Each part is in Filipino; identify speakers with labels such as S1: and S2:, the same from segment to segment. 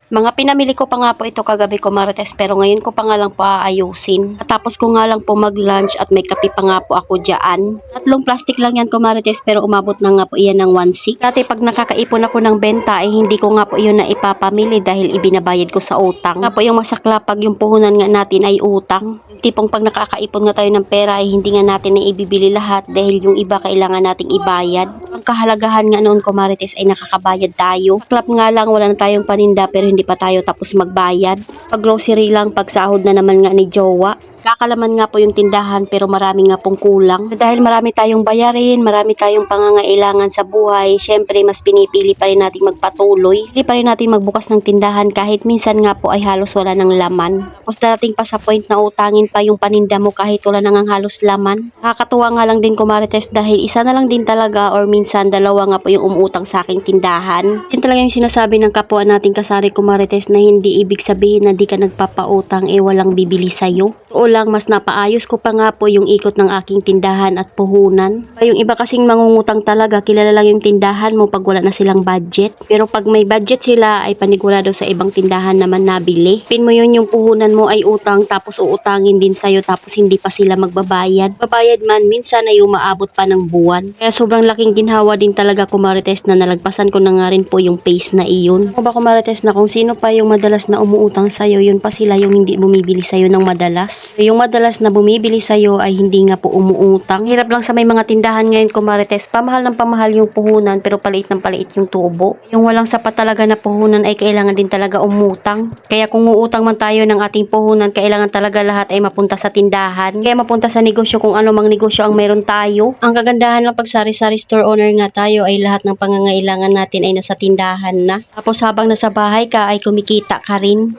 S1: Mga pinamili ko pa nga po ito kagabi ko Marites pero ngayon ko pa nga lang po aayusin. Tapos ko nga lang po mag-lunch at may kape pa nga po ako dyan. Tatlong plastic lang yan ko Marites pero umabot na nga po iyan ng 1.6. Dati pag nakakaipon ako ng benta ay hindi ko nga po yun na ipapamili dahil ibinabayad ko sa utang. Nga po yung masakla pag yung puhunan nga natin ay utang. Tipong pag nakakaipon nga tayo ng pera ay hindi nga natin na ibibili lahat dahil yung iba kailangan nating ibayad. Ang kahalagahan nga noon ko Marites ay nakakabayad tayo. Club nga lang wala na tayong paninda pero hindi pa tayo tapos magbayad. Pag grocery lang, pag sahod na naman nga ni jowa. Kakalaman nga po yung tindahan pero marami nga pong kulang. Dahil marami tayong bayarin, marami tayong pangangailangan sa buhay, syempre mas pinipili pa rin natin magpatuloy. Hindi pa rin natin magbukas ng tindahan kahit minsan nga po ay halos wala ng laman. Tapos darating pa sa point na utangin pa yung paninda mo kahit wala nang halos laman. Nakakatuwa nga lang din ko Marites dahil isa na lang din talaga or minsan dalawa nga po yung umuutang sa aking tindahan. Yun talaga yung sinasabi ng kapwa nating kasari ko Marites na hindi ibig sabihin na di ka nagpapautang walang bibili sa'yo. O lang mas napaayos ko pa nga po yung ikot ng aking tindahan at puhunan. Yung iba kasing mangungutang talaga, kilala lang yung tindahan mo pag wala na silang budget. Pero pag may budget sila ay panigurado sa ibang tindahan naman nabili. Pin mo yun yung puhunan mo ay utang tapos uutangin din sa'yo tapos hindi pa sila magbabayad. Babayad man minsan ay umaabot pa ng buwan. Kaya sobrang laking ginhawa din talaga ko Marites na nalagpasan ko na nga rin po yung pace na iyon. O ba ko Marites na kung sino pa yung madalas na umuutang sa'yo, yun pa sila yung hindi bumibili sa'yo ng madalas. Yung madalas na bumibili sa'yo ay hindi nga po umuutang. Hirap lang sa may mga tindahan ngayon ko Marites, pamahal ng pamahal yung puhunan pero paliit ng paliit yung tubo. Yung walang sapat talaga na puhunan ay kailangan din talaga umutang. Kaya kung uutang man tayo ng ating puhunan, kailangan talaga lahat ay mapunta sa tindahan. Kaya mapunta sa negosyo kung ano mang negosyo ang meron tayo. Ang kagandahan lang pag sari-sari store owner nga tayo ay lahat ng pangangailangan natin ay nasa tindahan na. Tapos habang nasa bahay ka ay kumikita ka rin.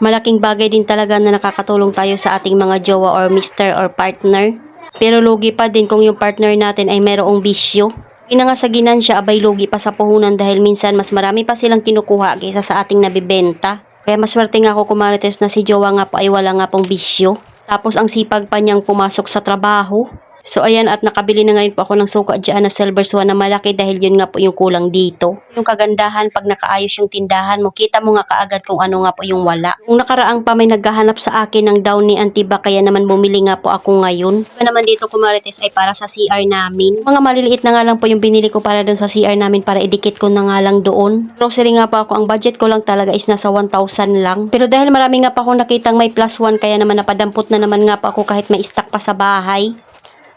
S1: Malaking bagay din talaga na nakakatulong tayo sa ating mga jowa or mister or partner. Pero lugi pa din kung yung partner natin ay mayroong bisyo. Ina nga sa ginansya abay lugi pa sa puhunan dahil minsan mas marami pa silang kinukuha kaysa sa ating nabibenta. Kaya maswerte nga ako kumarites na si jowa nga po ay wala nga pong bisyo. Tapos ang sipag pa niyang pumasok sa trabaho. So ayan at nakabili na ngayon po ako ng suka dyan na silver swan na malaki dahil yun nga po yung kulang dito. Yung kagandahan pag nakaayos yung tindahan mo, kita mo nga kaagad kung ano nga po yung wala. Kung nakaraang pa may naghahanap sa akin ng Downy Antiba kaya naman bumili nga po ako ngayon. Ito naman dito kumarites ay para sa CR namin. Mga maliliit na nga lang po yung binili ko para dun sa CR namin para idikit ko na nga lang doon. Grocery nga po ako, ang budget ko lang talaga is nasa 1,000 lang. Pero dahil marami nga pa akong nakitang may +1 kaya naman napadampot na naman nga po ako kahit may stock pa sa bahay.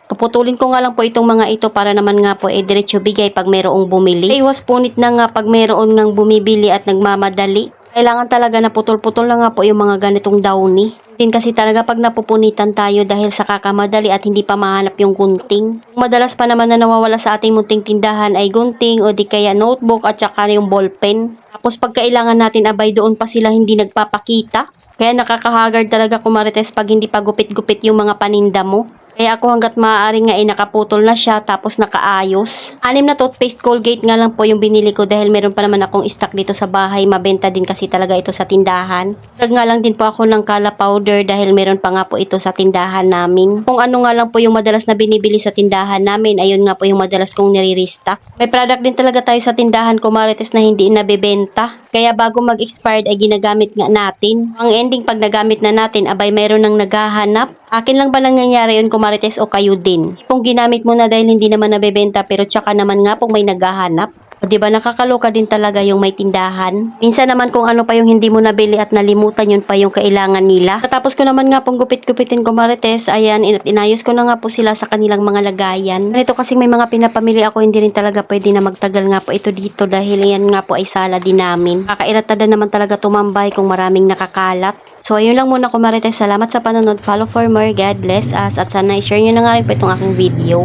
S1: Kaputulin ko nga lang po itong mga ito para naman nga po diretso bigay pag mayroong bumili. Iwas punit na nga pag mayroon ngang bumibili at nagmamadali. Kailangan talaga na putol-putol na nga po yung mga ganitong downy. Din kasi talaga pag napupunitan tayo dahil sa kakamadali at hindi pa mahanap yung gunting. Madalas pa naman na nawawala sa ating munting tindahan ay gunting o di kaya notebook at saka yung ballpen. Tapos pag kailangan natin abay doon pa sila hindi nagpapakita. Kaya nakakahagard talaga kumarites pag hindi pa gupit-gupit yung mga paninda mo. Kaya ako hanggat maaari nga ay nakaputol na siya tapos nakaayos. 6 na toothpaste Colgate nga lang po yung binili ko dahil meron pa naman akong stock dito sa bahay. Mabenta din kasi talaga ito sa tindahan. Dag nga lang din po ako ng Kala powder dahil meron pa nga po ito sa tindahan namin. Kung ano nga lang po yung madalas na binibili sa tindahan namin, ayun nga po yung madalas kong nire-restock. May product din talaga tayo sa tindahan ko Marites na hindi nabebenta. Kaya bago mag-expired ay ginagamit nga natin. Ang ending pag nagamit na natin, abay mayroon nang naghahanap. Akin lang ba nangyayari yun Marites o kayo din? Kung ginamit mo na dahil hindi naman nabebenta pero tsaka naman nga kung may naghahanap. O diba nakakaloka din talaga yung may tindahan. Minsan naman kung ano pa yung hindi mo nabili at nalimutan yun pa yung kailangan nila. Tapos ko naman nga pong gupit-gupitin ko Marites, ayan inayos ko na nga po sila sa kanilang mga lagayan. Ganito kasi may mga pinapamili ako hindi rin talaga pwede na magtagal nga po ito dito dahil yan nga po ay sala din namin. Kakairatad naman talaga tumambay kung maraming nakakalat. So, ayun lang muna ko Marites. Salamat sa panonood. Follow for more. God bless us. At sana i-share nyo na nga rin po itong aking video.